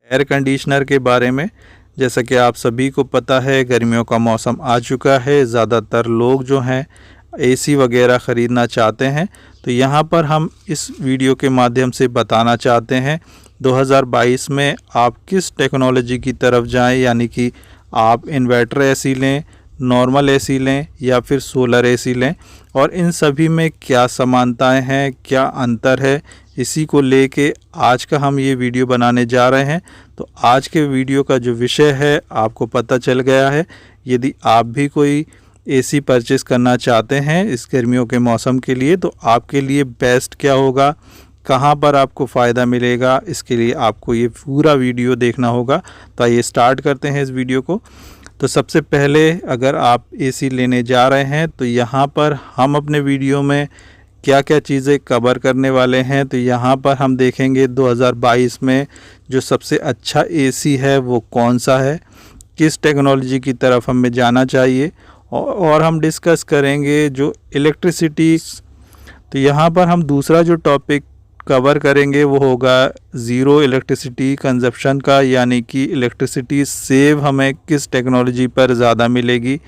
Air conditioner के बारे में। जैसा कि आप सभी को पता है, गर्मियों का मौसम आ चुका है। ज़्यादातर लोग जो हैं एसी वगैरह ख़रीदना चाहते हैं। तो यहाँ पर हम इस वीडियो के माध्यम से बताना चाहते हैं 2022 में आप किस टेक्नोलॉजी की तरफ जाएं, यानी कि आप इन्वर्टर एसी लें, नॉर्मल एसी लें या फिर सोलर एसी लें, और इन सभी में क्या समानताएं हैं, क्या अंतर है, इसी को लेके आज का हम ये वीडियो बनाने जा रहे हैं। तो आज के वीडियो का जो विषय है आपको पता चल गया है। यदि आप भी कोई एसी परचेस करना चाहते हैं इस गर्मियों के मौसम के लिए, तो आपके लिए बेस्ट क्या होगा, कहाँ पर आपको फ़ायदा मिलेगा, इसके लिए आपको ये पूरा वीडियो देखना होगा। तो आइए स्टार्ट करते हैं इस वीडियो को। तो सबसे पहले अगर आप एसी लेने जा रहे हैं तो यहाँ पर हम अपने वीडियो में क्या क्या चीज़ें कवर करने वाले हैं। तो यहाँ पर हम देखेंगे 2022 में जो सबसे अच्छा एसी है वो कौन सा है, किस टेक्नोलॉजी की तरफ हमें जाना चाहिए, और हम डिस्कस करेंगे जो इलेक्ट्रिसिटी। तो यहाँ पर हम दूसरा जो टॉपिक कवर करेंगे वो होगा ज़ीरो इलेक्ट्रिसिटी कंजप्शन का, यानी कि इलेक्ट्रिसिटी सेव हमें किस टेक्नोलॉजी पर ज़्यादा मिलेगी।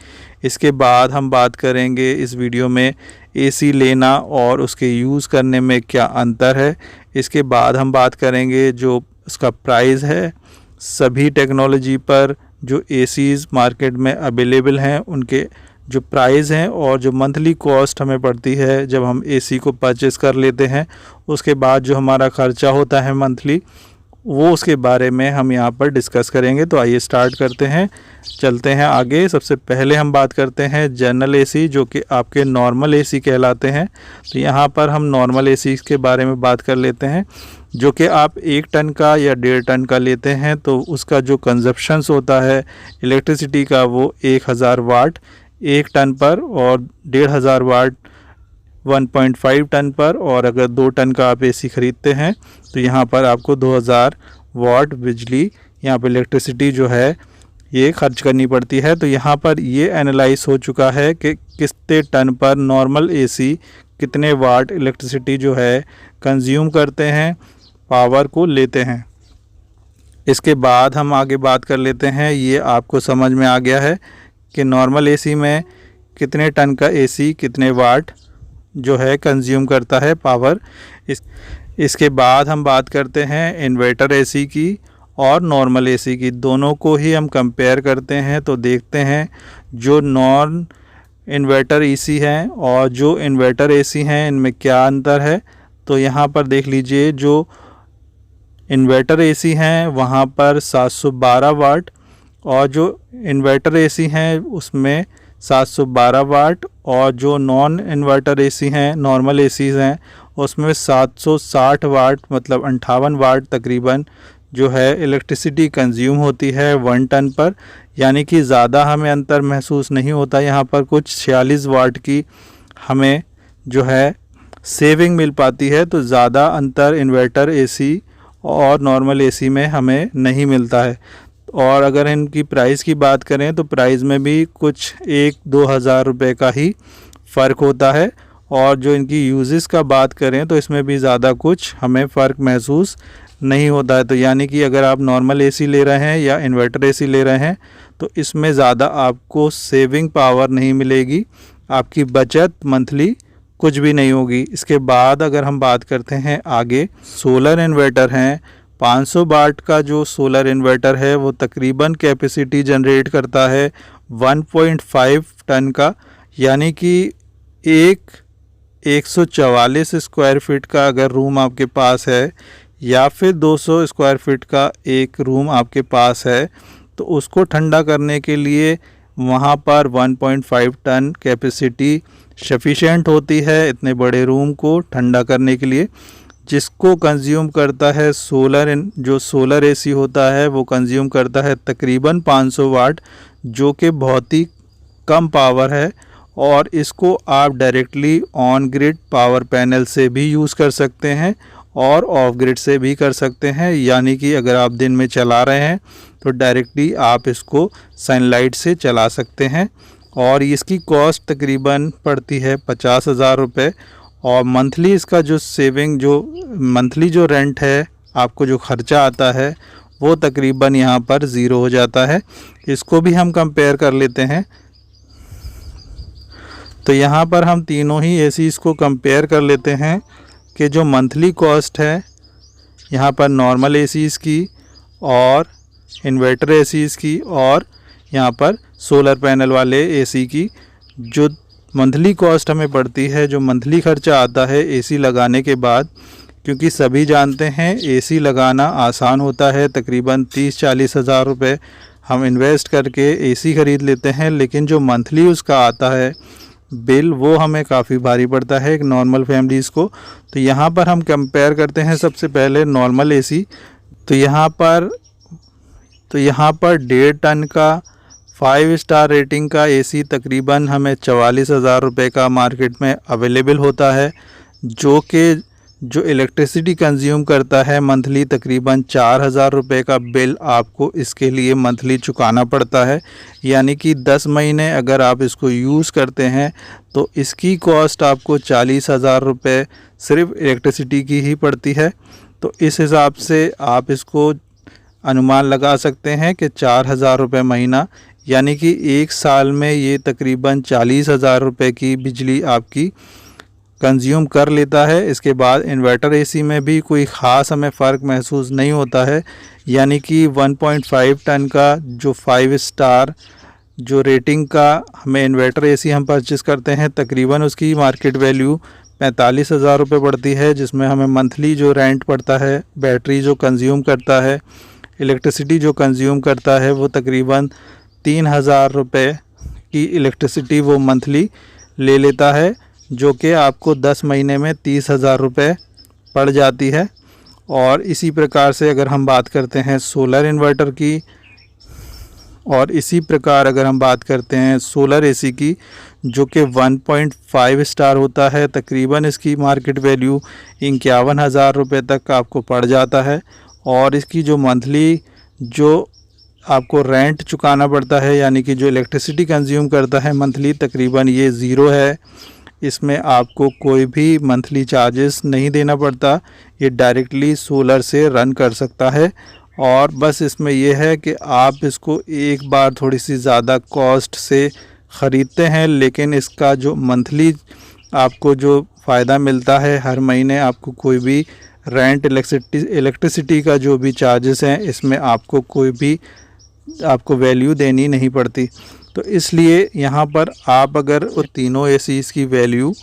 इसके बाद हम बात करेंगे इस वीडियो में एसी लेना और उसके यूज़ करने में क्या अंतर है। इसके बाद हम बात करेंगे जो उसका प्राइस है, सभी टेक्नोलॉजी पर जो एसीज़ मार्केट में अवेलेबल हैं उनके जो प्राइस हैं और जो मंथली कॉस्ट हमें पड़ती है जब हम एसी को परचेस कर लेते हैं, उसके बाद जो हमारा ख़र्चा होता है मंथली, वो उसके बारे में हम यहाँ पर डिस्कस करेंगे। तो आइए स्टार्ट करते हैं, चलते हैं आगे। सबसे पहले हम बात करते हैं जनरल एसी, जो कि आपके नॉर्मल एसी कहलाते हैं। तो यहाँ पर हम नॉर्मल एसी के बारे में बात कर लेते हैं, जो कि आप 1 टन का या 1.5 टन का लेते हैं तो उसका जो कंजप्शंस होता है इलेक्ट्रिसिटी का वो 1000 वाट 1 टन पर और 1500 वाट 1.5 टन पर, और अगर 2 टन का आप एसी ख़रीदते हैं तो यहाँ पर आपको 2000 वाट बिजली यहाँ पर इलेक्ट्रिसिटी जो है ये खर्च करनी पड़ती है। तो यहाँ पर ये एनालाइज हो चुका है कि कितने टन पर नॉर्मल एसी कितने वाट इलेक्ट्रिसिटी जो है कंज्यूम करते हैं, पावर को लेते हैं। इसके बाद हम आगे बात कर लेते हैं, ये आपको समझ में आ गया है कि नॉर्मल एसी में कितने टन का एसी कितने वाट जो है कंज्यूम करता है पावर। इसके बाद हम बात करते हैं इन्वर्टर एसी की और नॉर्मल एसी की, दोनों को ही हम कंपेयर करते हैं। तो देखते हैं जो नॉन इन्वर्टर एसी हैं और जो इन्वर्टर एसी हैं इनमें क्या अंतर है। तो यहाँ पर देख लीजिए, जो इन्वर्टर एसी हैं वहाँ पर 712 वाट और जो इन्वर्टर एसी हैं उसमें 712 वाट, और जो नॉन इन्वर्टर एसी हैं नॉर्मल एसी हैं उसमें 760 वाट मतलब 58 वाट तकरीबन जो है इलेक्ट्रिसिटी कंज्यूम होती है 1 टन पर। यानी कि ज़्यादा हमें अंतर महसूस नहीं होता। यहाँ पर कुछ 46 वाट की हमें जो है सेविंग मिल पाती है। तो ज़्यादा अंतर इन्वर्टर एसी और नॉर्मल एसी में हमें नहीं मिलता है। और अगर इनकी प्राइस की बात करें तो प्राइस में भी कुछ 1-2 हज़ार रुपये का ही फ़र्क होता है। और जो इनकी यूजेस का बात करें तो इसमें भी ज़्यादा कुछ हमें फ़र्क महसूस नहीं होता है। तो यानी कि अगर आप नॉर्मल एसी ले रहे हैं या इन्वर्टर एसी ले रहे हैं तो इसमें ज़्यादा आपको सेविंग पावर नहीं मिलेगी, आपकी बचत मंथली कुछ भी नहीं होगी। इसके बाद अगर हम बात करते हैं आगे, सोलर इन्वर्टर हैं। 500 वाट का जो सोलर इन्वर्टर है वो तकरीबन कैपेसिटी जनरेट करता है 1.5 टन का, यानी कि 144 स्क्वायर फीट का अगर रूम आपके पास है या फिर 200 स्क्वायर फीट का एक रूम आपके पास है तो उसको ठंडा करने के लिए वहाँ पर 1.5 टन कैपेसिटी सफिशेंट होती है इतने बड़े रूम को ठंडा करने के लिए, जिसको कंज्यूम करता है जो सोलर एसी होता है वो कंज्यूम करता है तकरीबन 500 वाट, जो कि बहुत ही कम पावर है। और इसको आप directly on grid power panel से भी यूज़ कर सकते हैं और ऑफ ग्रिड से भी कर सकते हैं। यानी कि अगर आप दिन में चला रहे हैं तो डायरेक्टली आप इसको सनलाइट से चला सकते हैं। और इसकी कॉस्ट तकरीबन पड़ती है 50,000 रुपये। और मंथली इसका जो सेविंग, जो मंथली जो रेंट है, आपको जो ख़र्चा आता है वो तकरीबन यहाँ पर ज़ीरो हो जाता है। इसको भी हम कंपेयर कर लेते हैं। तो यहाँ पर हम तीनों ही एसीज़ को कंपेयर कर लेते हैं कि जो मंथली कॉस्ट है यहाँ पर नॉर्मल एसीज़ की और इन्वर्टर एसीज़ की और यहाँ पर सोलर पैनल वाले एसी की, जो मंथली कॉस्ट हमें पड़ती है, जो मंथली खर्चा आता है एसी लगाने के बाद, क्योंकि सभी जानते हैं एसी लगाना आसान होता है। तकरीबन 30-40 हज़ार रुपये हम इन्वेस्ट करके एसी ख़रीद लेते हैं, लेकिन जो मंथली उसका आता है बिल वो हमें काफ़ी भारी पड़ता है एक नॉर्मल फैमिलीज़ को। तो यहाँ पर हम कंपेयर करते हैं सबसे पहले नॉर्मल एसी। तो यहाँ पर 1.5 टन का 5 स्टार रेटिंग का एसी तकरीबन हमें 44 हज़ार रुपये का मार्केट में अवेलेबल होता है, जो इलेक्ट्रिसिटी कंज्यूम करता है मंथली तकरीबन 4,000 रुपये का बिल आपको इसके लिए मंथली चुकाना पड़ता है। यानी कि 10 महीने अगर आप इसको यूज़ करते हैं तो इसकी कॉस्ट आपको 40,000 रुपये सिर्फ इलेक्ट्रिसिटी की ही पड़ती है। तो इस हिसाब से आप इसको अनुमान लगा सकते हैं कि 4,000 रुपये महीना, यानी कि एक साल में ये तकरीबन 40,000 रुपये की बिजली आपकी कंज्यूम कर लेता है। इसके बाद इन्वर्टर एसी में भी कोई ख़ास हमें फ़र्क महसूस नहीं होता है। यानी कि 1.5 टन का जो 5 स्टार जो रेटिंग का हमें इन्वर्टर एसी हम परचेज़ करते हैं, तकरीबन उसकी मार्केट वैल्यू 45,000 रुपये पड़ती है, जिसमें हमें मंथली जो रेंट पड़ता है, बैटरी जो कंज्यूम करता है, इलेक्ट्रिसिटी जो कंज्यूम करता है, वो तकरीबन 3,000 रुपये की इलेक्ट्रिसिटी वो मंथली ले लेता है, जो कि आपको 10 महीने में 30,000 रुपये पड़ जाती है। और इसी प्रकार से अगर हम बात करते हैं सोलर इन्वर्टर की, और इसी प्रकार अगर हम बात करते हैं सोलर एसी की, जो कि 1.5 स्टार होता है, तकरीबन इसकी मार्केट वैल्यू 51,000 रुपये तक आपको पड़ जाता है। और इसकी जो मंथली जो आपको रेंट चुकाना पड़ता है, यानी कि जो इलेक्ट्रिसिटी कंज्यूम करता है मंथली, तकरीबन ये ज़ीरो है। इसमें आपको कोई भी मंथली चार्जेस नहीं देना पड़ता, ये डायरेक्टली सोलर से रन कर सकता है। और बस इसमें यह है कि आप इसको एक बार थोड़ी सी ज़्यादा कॉस्ट से ख़रीदते हैं, लेकिन इसका जो मंथली आपको जो फ़ायदा मिलता है, हर महीने आपको कोई भी रेंट इलेक्ट्रिसिटी का जो भी चार्जेस हैं, इसमें आपको कोई भी आपको वैल्यू देनी नहीं पड़ती। तो इसलिए यहाँ पर आप अगर वो तीनों एसीज़ की वैल्यू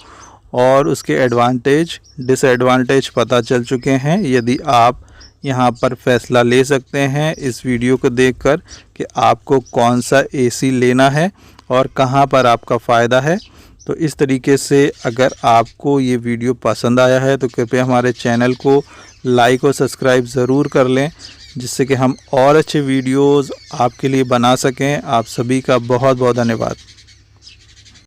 और उसके एडवांटेज डिसएडवांटेज पता चल चुके हैं, यदि आप यहाँ पर फ़ैसला ले सकते हैं इस वीडियो को देखकर कि आपको कौन सा एसी लेना है और कहाँ पर आपका फ़ायदा है। तो इस तरीके से अगर आपको ये वीडियो पसंद आया है तो कृपया हमारे चैनल को लाइक और सब्सक्राइब ज़रूर कर लें, जिससे कि हम और अच्छे वीडियोज़ आपके लिए बना सकें। आप सभी का बहुत बहुत धन्यवाद।